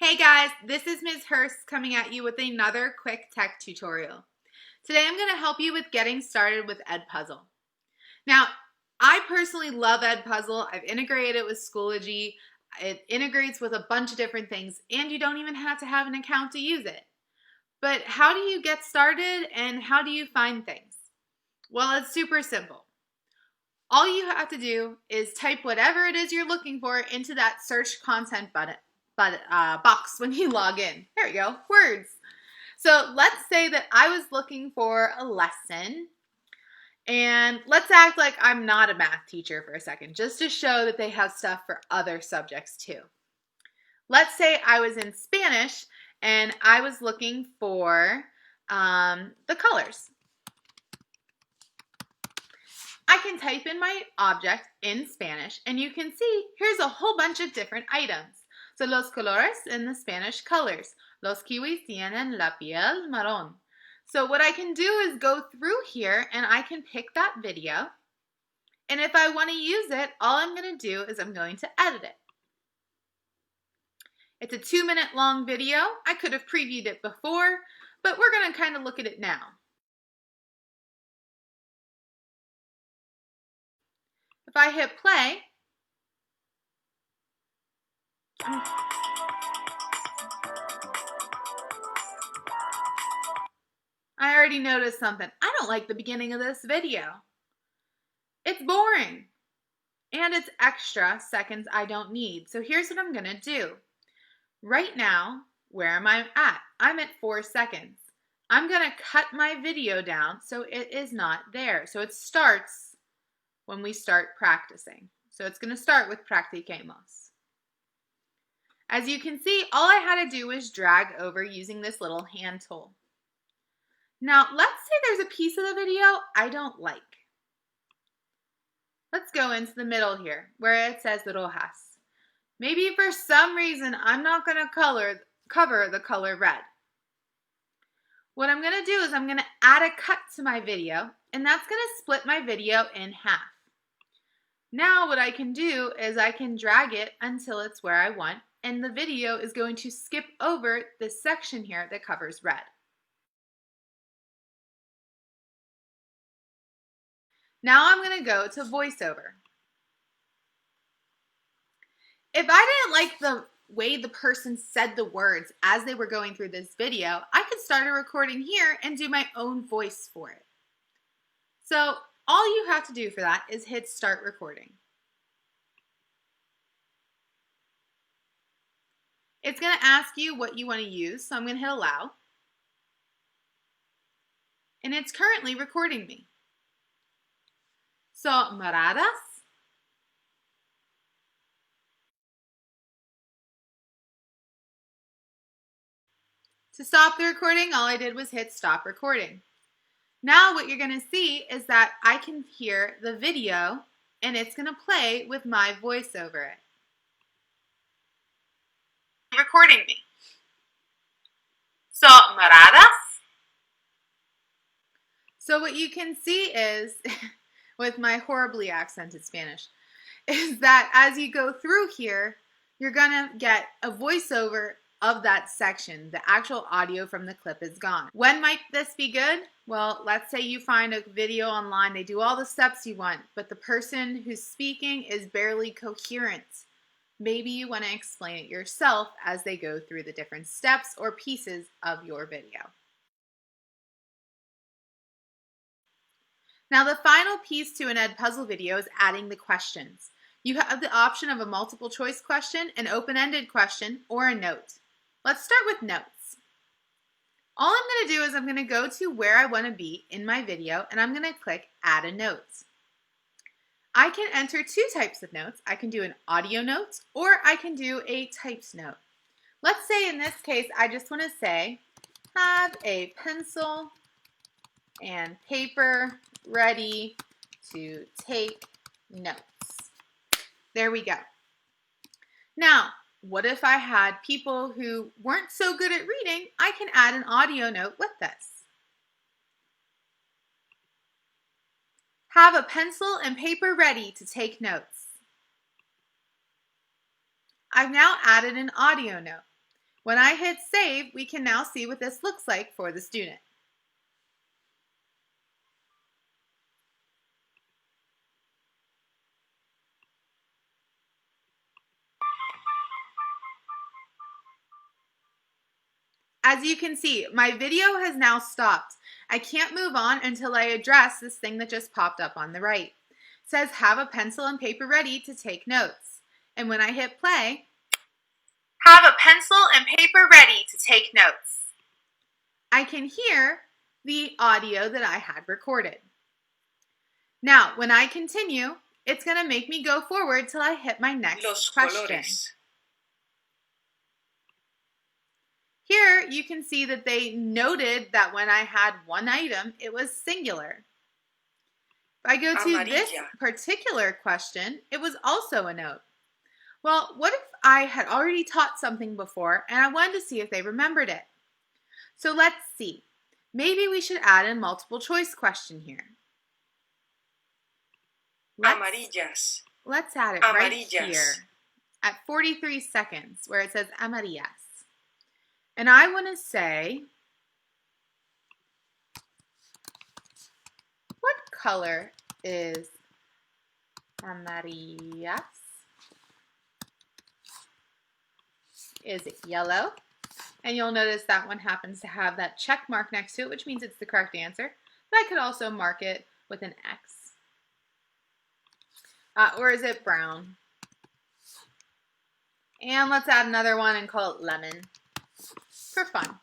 Hey guys, this is Ms. Hurst coming at you with another quick tech tutorial. Today I'm going to help you with getting started with EdPuzzle. Now, I personally love EdPuzzle. I've integrated it with Schoology. It integrates with a bunch of different things, and you don't even have to have an account to use it. But how do you get started and how do you find things? Well, it's super simple. All you have to do is type whatever it is you're looking for into that search content box when you log in. There we go, words. So let's say that I was looking for a lesson, and let's act like I'm not a math teacher for a second, just to show that they have stuff for other subjects too. Let's say I was in Spanish and I was looking for the colors. I can type in my object in Spanish and you can see here's a whole bunch of different items. So los colores in the Spanish colors. Los kiwis tienen la piel marrón. So what I can do is go through here and I can pick that video. And if I want to use it, all I'm going to do is I'm going to edit it. It's a 2-minute long video. I could have previewed it before, but we're going to kind of look at it now. If I hit play, I already noticed something. I don't like the beginning of this video. It's boring. And it's extra seconds I don't need. So here's what I'm going to do. Right now, where am I at? I'm at 4 seconds. I'm going to cut my video down so it is not there. So it starts when we start practicing. So it's going to start with practiquemos. As you can see, all I had to do was drag over using this little hand tool. Now, let's say there's a piece of the video I don't like. Let's go into the middle here where it says rojas. Maybe for some reason I'm not going to cover the color red. What I'm going to do is I'm going to add a cut to my video, and that's going to split my video in half. Now what I can do is I can drag it until it's where I want, and the video is going to skip over this section here that covers red. Now I'm going to go to Voiceover. If I didn't like the way the person said the words as they were going through this video, I could start a recording here and do my own voice for it. So all you have to do for that is hit start recording. It's going to ask you what you want to use, so I'm going to hit allow. And it's currently recording me. So, moradas. To stop the recording, all I did was hit stop recording. Now what you're going to see is that I can hear the video and it's going to play with my voice over it. Recording me. So, moradas. So what you can see is, with my horribly accented Spanish, is that as you go through here, you're going to get a voiceover of that section. The actual audio from the clip is gone. When might this be good? Well, let's say you find a video online, they do all the steps you want, but the person who's speaking is barely coherent. Maybe you want to explain it yourself as they go through the different steps or pieces of your video. Now the final piece to an EdPuzzle video is adding the questions. You have the option of a multiple choice question, an open-ended question, or a note. Let's start with notes. All I'm going to do is I'm going to go to where I want to be in my video and I'm going to click add a note. I can enter 2 types of notes. I can do an audio note or I can do a typed note. Let's say in this case I just want to say have a pencil and paper ready to take notes. There we go. Now, what if I had people who weren't so good at reading? I can add an audio note with this. Have a pencil and paper ready to take notes. I've now added an audio note. When I hit save, we can now see what this looks like for the student. As you can see, my video has now stopped. I can't move on until I address this thing that just popped up on the right. It says, have a pencil and paper ready to take notes. And when I hit play, have a pencil and paper ready to take notes, I can hear the audio that I had recorded. Now, when I continue, it's going to make me go forward till I hit my next question. Colores. Here, you can see that they noted that when I had one item, it was singular. If I go to this particular question, it was also a note. Well, what if I had already taught something before and I wanted to see if they remembered it? So let's see. Maybe we should add a multiple choice question here. Amarillas. Let's add it right here at 43 seconds where it says amarillas. And I want to say, what color is amarillas? Is it yellow? And you'll notice that one happens to have that check mark next to it, which means it's the correct answer. But I could also mark it with an X. Or is it brown? And let's add another one and call it lemon for fun.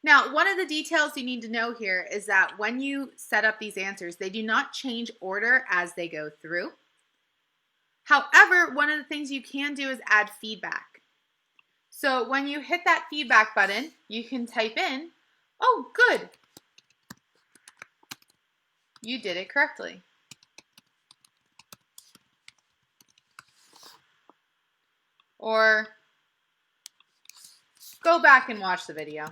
Now, one of the details you need to know here is that when you set up these answers, they do not change order as they go through. However, one of the things you can do is add feedback. So when you hit that feedback button, you can type in, oh, good, you did it correctly. Or go back and watch the video.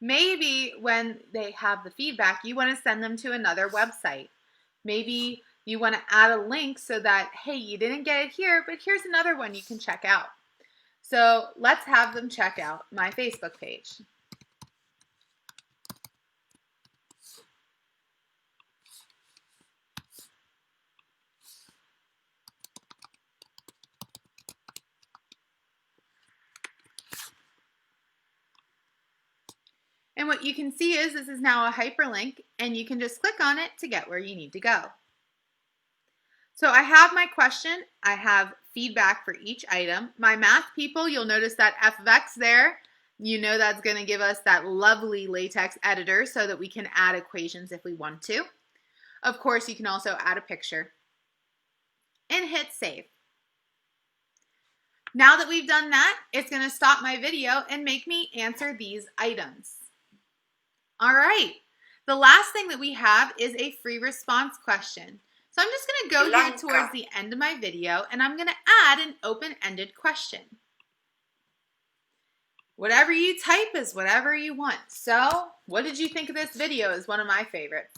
Maybe when they have the feedback, you want to send them to another website. Maybe you want to add a link so that, hey, you didn't get it here, but here's another one you can check out. So let's have them check out my Facebook page. And what you can see is this is now a hyperlink, and you can just click on it to get where you need to go. So I have my question. I have feedback for each item. My math people, you'll notice that f of x there. You know that's going to give us that lovely LaTeX editor so that we can add equations if we want to. Of course, you can also add a picture. And hit save. Now that we've done that, it's going to stop my video and make me answer these items. All right, the last thing that we have is a free response question. So I'm just going to go here towards the end of my video, and I'm going to add an open-ended question. Whatever you type is whatever you want. So what did you think of this video is one of my favorites.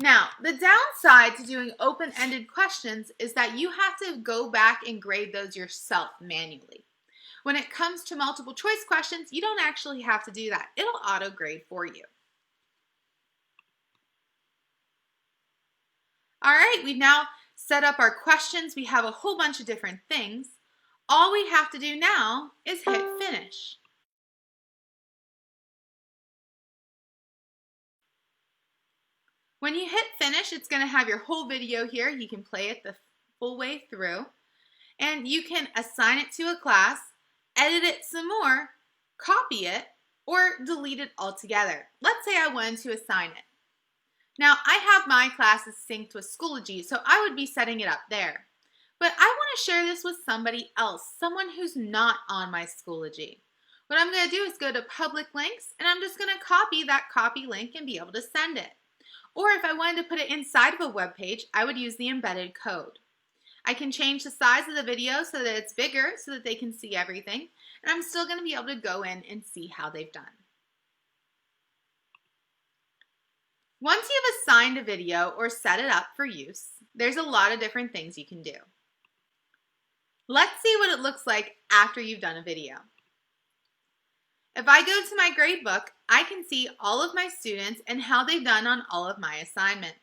Now, the downside to doing open-ended questions is that you have to go back and grade those yourself manually. When it comes to multiple choice questions, you don't actually have to do that. It'll auto-grade for you. All right, we've now set up our questions. We have a whole bunch of different things. All we have to do now is hit finish. When you hit finish, it's going to have your whole video here. You can play it the full way through. And you can assign it to a class, edit it some more, copy it, or delete it altogether. Let's say I wanted to assign it. Now, I have my classes synced with Schoology, so I would be setting it up there. But I want to share this with somebody else, someone who's not on my Schoology. What I'm going to do is go to public links, and I'm just going to copy that copy link and be able to send it. Or if I wanted to put it inside of a web page, I would use the embedded code. I can change the size of the video so that it's bigger so that they can see everything. And I'm still going to be able to go in and see how they've done. Once you've assigned a video or set it up for use, there's a lot of different things you can do. Let's see what it looks like after you've done a video. If I go to my gradebook, I can see all of my students and how they've done on all of my assignments.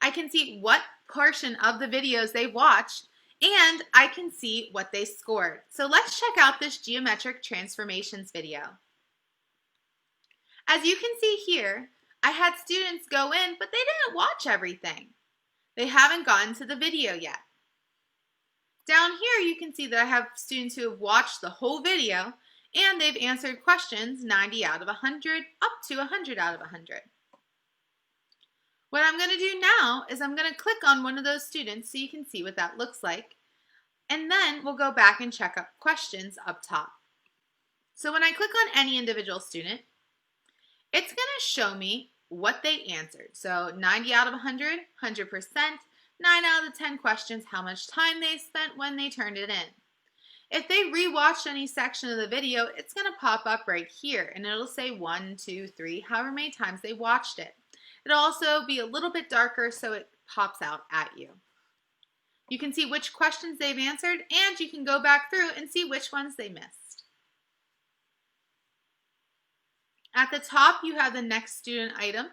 I can see what portion of the videos they watched, and I can see what they scored. So let's check out this geometric transformations video. As you can see here, I had students go in, but they didn't watch everything. They haven't gotten to the video yet. Down here, you can see that I have students who have watched the whole video, and they've answered questions 90 out of 100 up to 100 out of 100. What I'm going to do now is I'm going to click on one of those students so you can see what that looks like. And then we'll go back and check up questions up top. So when I click on any individual student, it's going to show me what they answered. So 90 out of 100, 100%, 9 out of the 10 questions, how much time they spent when they turned it in. If they rewatched any section of the video, it's going to pop up right here and it'll say 1, 2, 3, however many times they watched it. It'll also be a little bit darker so it pops out at you. You can see which questions they've answered and you can go back through and see which ones they missed. At the top you have the next student item,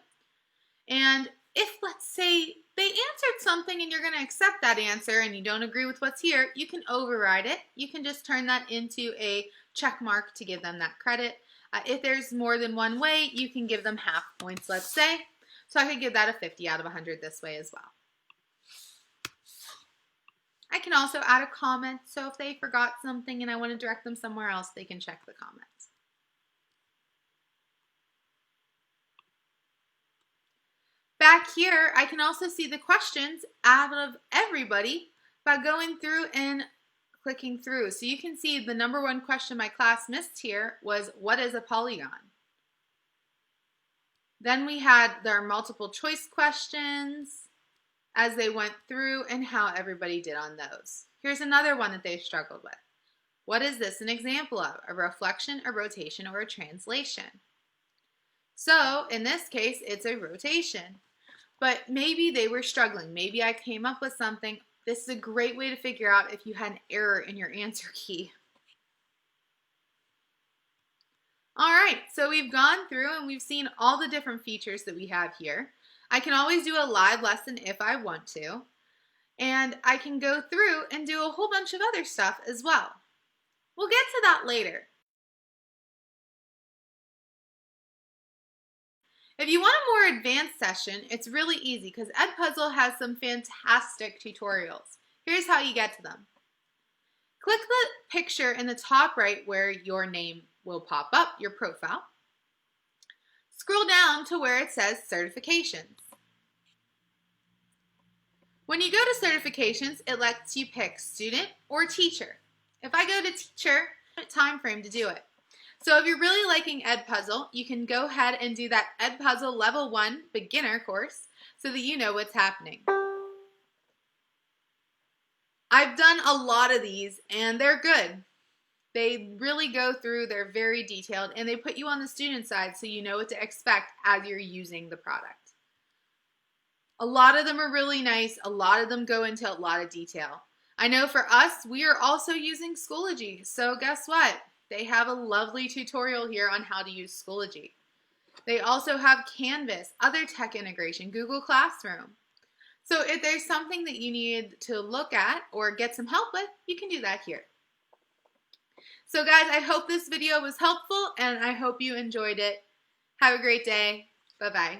and if let's say they answered something and you're going to accept that answer and you don't agree with what's here, you can override it. You can just turn that into a check mark to give them that credit. If there's more than one way, you can give them half points, let's say. So I could give that a 50 out of 100 this way as well. I can also add a comment, so if they forgot something and I want to direct them somewhere else, they can check the comments. Back here, I can also see the questions out of everybody by going through and clicking through. So you can see the number one question my class missed here was, what is a polygon? Then we had their multiple choice questions as they went through and how everybody did on those. Here's another one that they struggled with. What is this an example of? A reflection, a rotation, or a translation? So in this case, it's a rotation. But maybe they were struggling. Maybe I came up with something. This is a great way to figure out if you had an error in your answer key. All right, so we've gone through and we've seen all the different features that we have here. I can always do a live lesson if I want to. And I can go through and do a whole bunch of other stuff as well. We'll get to that later. If you want a more advanced session, it's really easy because EdPuzzle has some fantastic tutorials. Here's how you get to them. Click the picture in the top right where your name will pop up, your profile. Scroll down to where it says certifications. When you go to certifications, it lets you pick student or teacher. If I go to teacher, time frame to do it. So if you're really liking EdPuzzle, you can go ahead and do that EdPuzzle Level 1 beginner course so that you know what's happening. I've done a lot of these and they're good. They really go through, they're very detailed, and they put you on the student side so you know what to expect as you're using the product. A lot of them are really nice. A lot of them go into a lot of detail. I know for us, we are also using Schoology, so guess what? They have a lovely tutorial here on how to use Schoology. They also have Canvas, other tech integration, Google Classroom. So if there's something that you need to look at or get some help with, you can do that here. So guys, I hope this video was helpful and I hope you enjoyed it. Have a great day. Bye-bye.